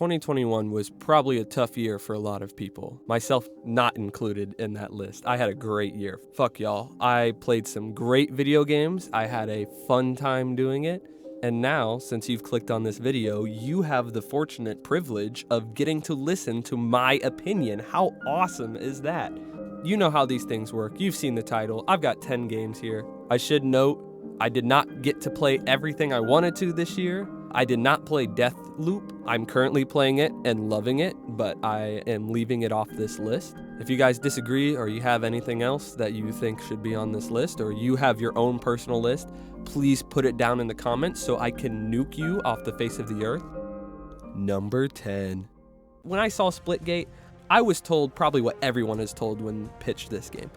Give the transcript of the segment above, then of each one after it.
2021 was probably a tough year for a lot of people, myself not included in that list. I had a great year. Fuck y'all. I played some great video games. I had a fun time doing it. And now, since you've clicked on this video, you have the fortunate privilege of getting to listen to my opinion. How awesome is that? You know how these things work. You've seen the title. I've got 10 games here. I should note, I did not get to play everything I wanted to this year. I did not play Deathloop. I'm currently playing it and loving it, but I am leaving it off this list. If you guys disagree or you have anything else that you think should be on this list, or you have your own personal list, please put it down in the comments so I can nuke you off the face of the earth. Number 10. When I saw Splitgate, I was told probably what everyone is told when pitched this game.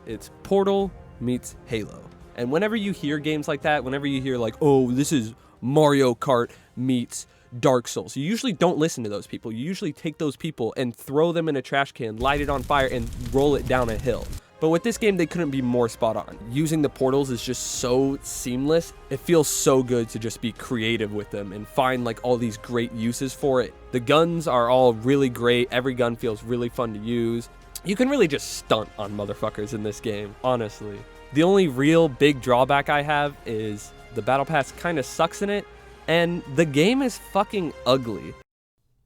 It's Portal meets Halo. And whenever you hear games like that, whenever you hear like, oh, this is Mario Kart meets Dark Souls, you usually don't listen to those people. You usually take those people and throw them in a trash can, light it on fire, and roll it down a hill. But with this game, they couldn't be more spot on. Using the portals is just so seamless. It feels so good to just be creative with them and find like all these great uses for it. The guns are all really great. Every gun feels really fun to use. You can really just stunt on motherfuckers in this game, honestly. The only real big drawback I have is the battle pass kind of sucks in it, and the game is fucking ugly.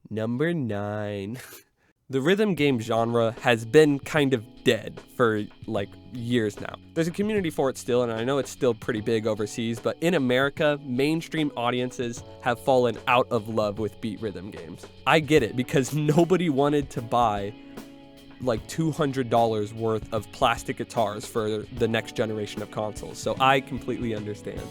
Number 9. The rhythm game genre has been kind of dead for like years now. There's a community for it still, and I know it's still pretty big overseas, but in America, mainstream audiences have fallen out of love with beat rhythm games. I get it, because nobody wanted to buy like $200 worth of plastic guitars for the next generation of consoles, so I completely understand.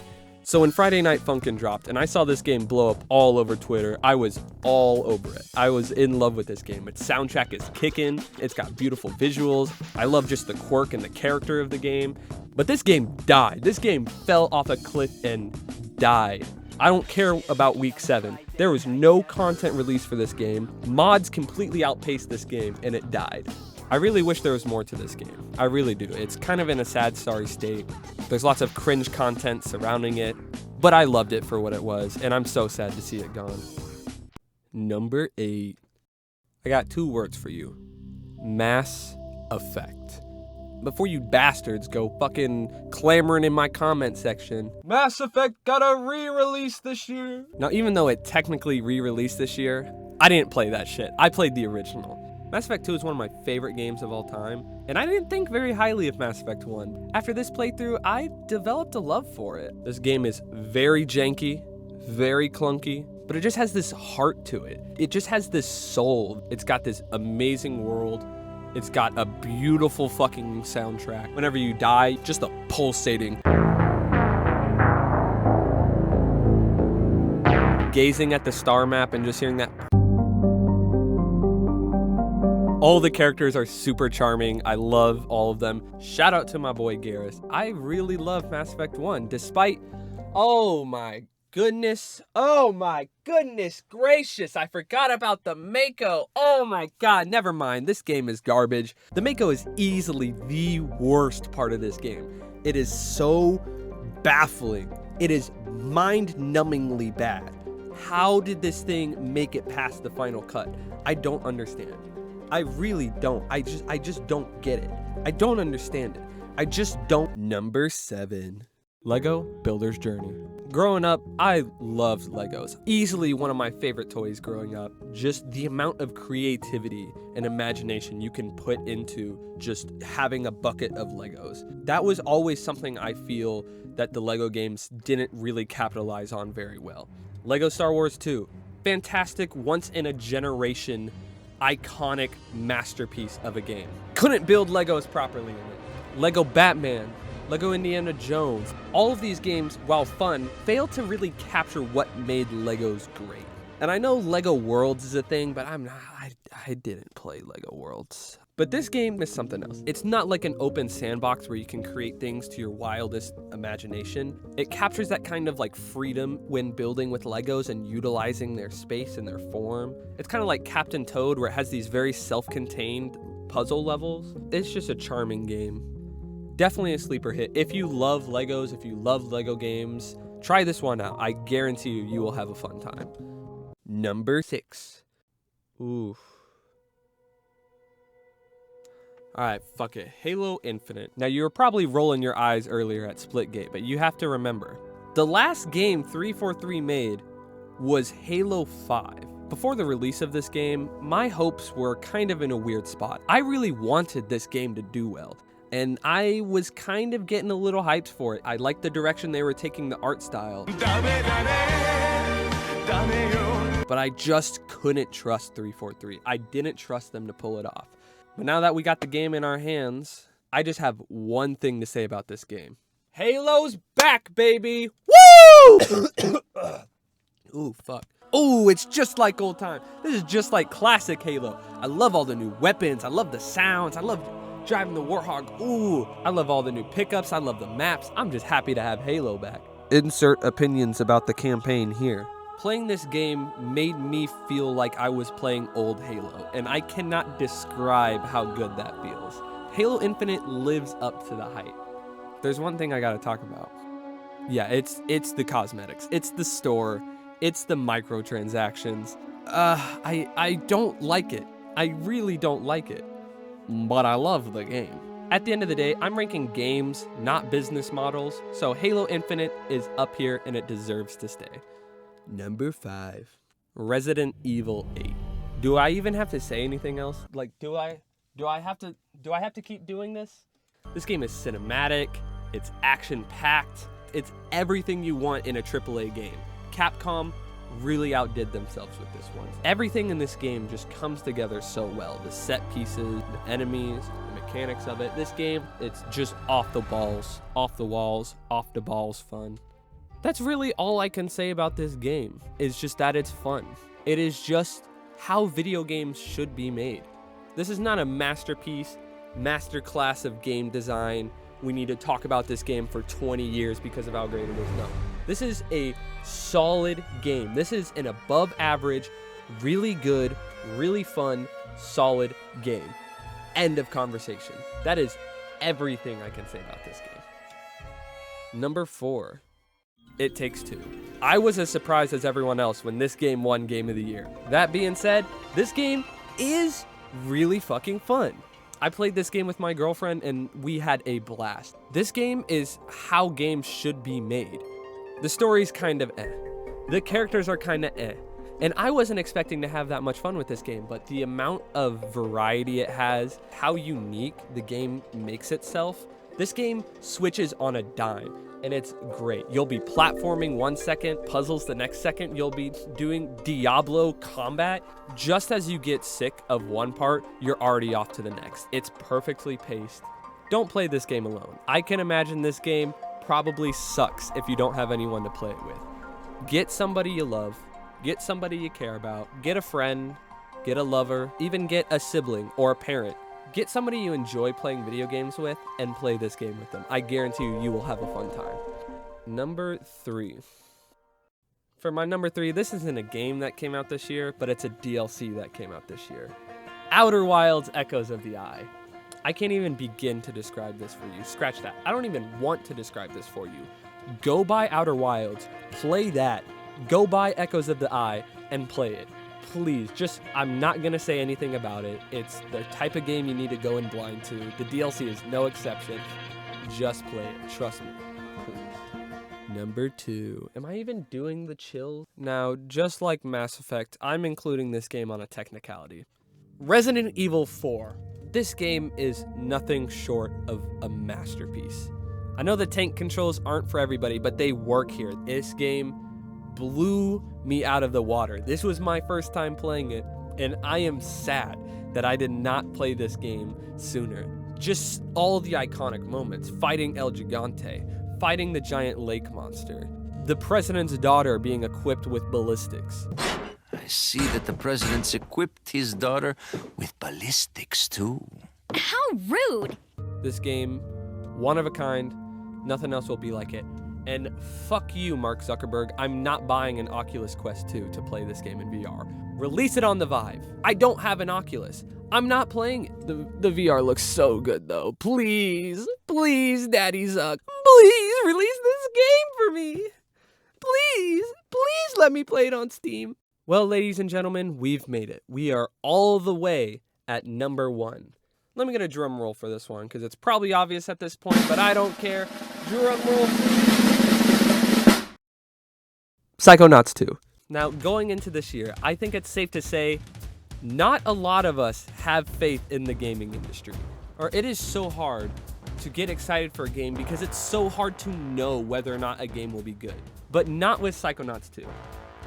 So when Friday Night Funkin' dropped and I saw this game blow up all over Twitter, I was all over it. I was in love with this game. Its soundtrack is kicking, it's got beautiful visuals, I love just the quirk and the character of the game. But this game died. This game fell off a cliff and died. I don't care about week 7. There was no content released for this game. Mods completely outpaced this game and it died. I really wish there was more to this game. I really do. It's kind of in a sad, sorry state. There's lots of cringe content surrounding it, but I loved it for what it was, and I'm so sad to see it gone. Number 8. I got 2 words for you. Mass Effect. Before you bastards go fucking clamoring in my comment section, Mass Effect got a re-release this year. Now, even though it technically re-released this year, I didn't play that shit. I played the original. Mass Effect 2 is one of my favorite games of all time, and I didn't think very highly of Mass Effect 1. After this playthrough, I developed a love for it. This game is very janky, very clunky, but it just has this heart to it. It just has this soul. It's got this amazing world. It's got a beautiful fucking soundtrack. Whenever you die, just a pulsating. Gazing at the star map and just hearing that. All the characters are super charming. I love all of them. Shout out to my boy Garrus. I really love Mass Effect 1, despite, oh my goodness gracious, I forgot about the Mako. Oh my god, never mind, this game is garbage. The Mako is easily the worst part of this game. It is so baffling. It is mind-numbingly bad. How did this thing make it past the final cut? I don't understand. I really don't. I just don't get it. I don't understand it. I just don't. Number 7. Lego Builder's Journey. Growing up, I loved Legos. Easily one of my favorite toys growing up. Just the amount of creativity and imagination you can put into just having a bucket of Legos. That was always something I feel that the Lego games didn't really capitalize on very well. Lego Star Wars 2. Fantastic, once in a generation, iconic masterpiece of a game. Couldn't build Legos properly in it. Lego Batman, Lego Indiana Jones. All of these games, while fun, fail to really capture what made Legos great. And I know Lego Worlds is a thing, but I didn't play Lego Worlds. But this game is something else. It's not like an open sandbox where you can create things to your wildest imagination. It captures that kind of like freedom when building with Legos and utilizing their space and their form. It's kind of like Captain Toad, where it has these very self-contained puzzle levels. It's just a charming game. Definitely a sleeper hit. If you love Legos, if you love Lego games, try this one out. I guarantee you will have a fun time. Number 6. Oof. Alright, fuck it. Halo Infinite. Now, you were probably rolling your eyes earlier at Splitgate, but you have to remember, the last game 343 made was Halo 5. Before the release of this game, my hopes were kind of in a weird spot. I really wanted this game to do well, and I was kind of getting a little hyped for it. I liked the direction they were taking the art style, but I just couldn't trust 343. I didn't trust them to pull it off. But now that we got the game in our hands, I just have one thing to say about this game. Halo's back, baby! Woo! Ooh, fuck. Ooh, it's just like old time. This is just like classic Halo. I love all the new weapons. I love the sounds. I love driving the Warthog. Ooh, I love all the new pickups. I love the maps. I'm just happy to have Halo back. Insert opinions about the campaign here. Playing this game made me feel like I was playing old Halo, and I cannot describe how good that feels. Halo Infinite lives up to the hype. There's one thing I gotta talk about. Yeah, it's the cosmetics. It's the store. It's the microtransactions. I don't like it. I really don't like it. But I love the game. At the end of the day, I'm ranking games, not business models, so Halo Infinite is up here and it deserves to stay. Number 5, Resident Evil 8. Do I even have to say anything else? Like, do I have to keep doing this? This game is cinematic, it's action-packed, it's everything you want in a AAA game. Capcom really outdid themselves with this one. Everything in this game just comes together so well. The set pieces, the enemies, the mechanics of it. This game, it's just off the balls, off the walls, off the balls fun. That's really all I can say about this game, is just that it's fun. It is just how video games should be made. This is not a masterpiece, masterclass of game design. We need to talk about this game for 20 years because of how great it is. No. This is a solid game. This is an above average, really good, really fun, solid game. End of conversation. That is everything I can say about this game. Number 4. It Takes Two. I was as surprised as everyone else when this game won Game of the Year. That being said, this game is really fucking fun. I played this game with my girlfriend and we had a blast. This game is how games should be made. The story's kind of eh. The characters are kind of eh. And I wasn't expecting to have that much fun with this game, but the amount of variety it has, how unique the game makes itself, this game switches on a dime. And it's great. You'll be platforming 1 second, puzzles the next second. You'll be doing Diablo combat. Just as you get sick of one part, you're already off to the next. It's perfectly paced. Don't play this game alone. I can imagine this game probably sucks if you don't have anyone to play it with. Get somebody you love, get somebody you care about, get a friend, get a lover, even get a sibling or a parent. Get somebody you enjoy playing video games with and play this game with them. I guarantee you will have a fun time. Number 3. For my number 3, this isn't a game that came out this year, but it's a DLC that came out this year. Outer Wilds: Echoes of the Eye. I can't even begin to describe this for you. Scratch that. I don't even want to describe this for you. Go buy Outer Wilds, play that, go buy Echoes of the Eye, and play it. Please, I'm not going to say anything about it. It's the type of game you need to go in blind to. The DLC is no exception. Just play it. Trust me. Please. Number 2. Am I even doing the chill? Now, just like Mass Effect, I'm including this game on a technicality. Resident Evil 4. This game is nothing short of a masterpiece. I know the tank controls aren't for everybody, but they work here. This game blew me out of the water. This was my first time playing it, and I am sad that I did not play this game sooner. Just all the iconic moments, fighting El Gigante, fighting the giant lake monster, the president's daughter being equipped with ballistics. I see that the president's equipped his daughter with ballistics too. How rude! This game, one of a kind, nothing else will be like it. And fuck you, Mark Zuckerberg. I'm not buying an Oculus Quest 2 to play this game in VR. Release it on the Vive. I don't have an Oculus. I'm not playing it. The VR looks so good, though. Please, please, Daddy Zuck. Please release this game for me. Please, please let me play it on Steam. Well, ladies and gentlemen, we've made it. We are all the way at number 1. Let me get a drum roll for this one, because it's probably obvious at this point, but I don't care. Drum roll, please. Psychonauts 2. Now, going into this year, I think it's safe to say not a lot of us have faith in the gaming industry. Or it is so hard to get excited for a game because it's so hard to know whether or not a game will be good. But not with Psychonauts 2.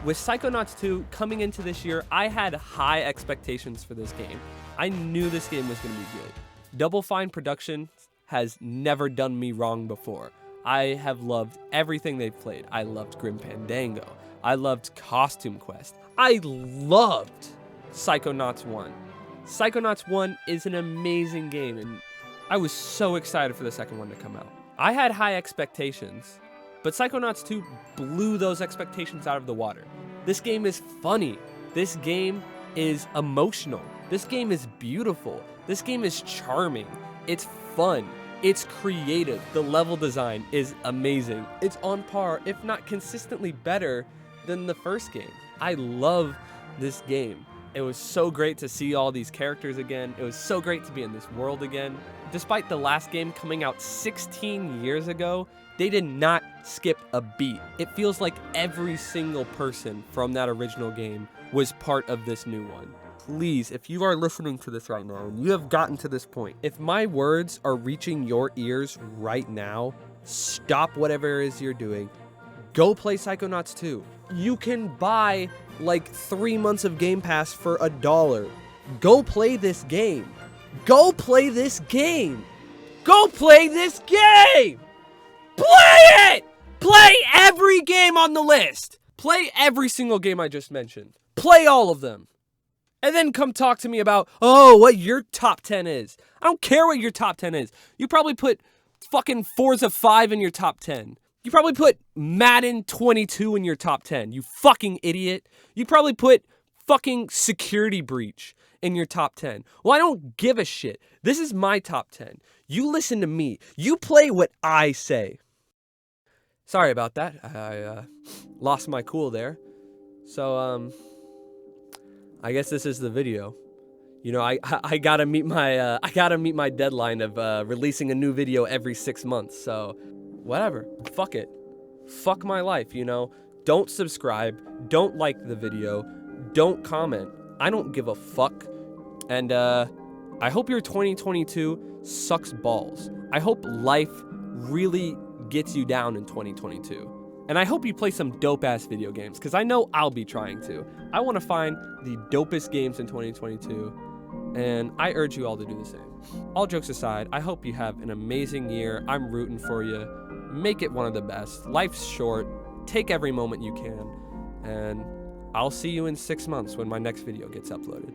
With Psychonauts 2 coming into this year, I had high expectations for this game. I knew this game was going to be good. Double Fine Productions has never done me wrong before. I have loved everything they've played. I loved Grim Fandango. I loved Costume Quest. I loved Psychonauts 1. Psychonauts 1 is an amazing game, and I was so excited for the second one to come out. I had high expectations, but Psychonauts 2 blew those expectations out of the water. This game is funny. This game is emotional. This game is beautiful. This game is charming. It's fun. It's creative. The level design is amazing. It's on par, if not consistently better than the first game. I love this game. It was so great to see all these characters again. It was so great to be in this world again. Despite the last game coming out 16 years ago, they did not skip a beat. It feels like every single person from that original game was part of this new one. Please, if you are listening to this right now and you have gotten to this point, if my words are reaching your ears right now, stop whatever it is you're doing. Go play Psychonauts 2. You can buy like 3 months of Game Pass for $1. Go play this game. Go play this game. Go play this game. Play it! Play every game on the list. Play every single game I just mentioned. Play all of them. And then come talk to me about, what your top 10 is. I don't care what your top 10 is. You probably put fucking Forza 5 in your top 10. You probably put Madden 22 in your top 10. You fucking idiot. You probably put fucking Security Breach in your top 10. Well, I don't give a shit. This is my top 10. You listen to me. You play what I say. Sorry about that. I lost my cool there. So, I guess this is the video. You know, I gotta meet my deadline of releasing a new video every 6 months. So, whatever. Fuck it. Fuck my life. You know. Don't subscribe. Don't like the video. Don't comment. I don't give a fuck. And I hope your 2022 sucks balls. I hope life really gets you down in 2022. And I hope you play some dope-ass video games, because I know I'll be trying to. I want to find the dopest games in 2022, and I urge you all to do the same. All jokes aside, I hope you have an amazing year. I'm rooting for you. Make it one of the best. Life's short. Take every moment you can. And I'll see you in 6 months when my next video gets uploaded.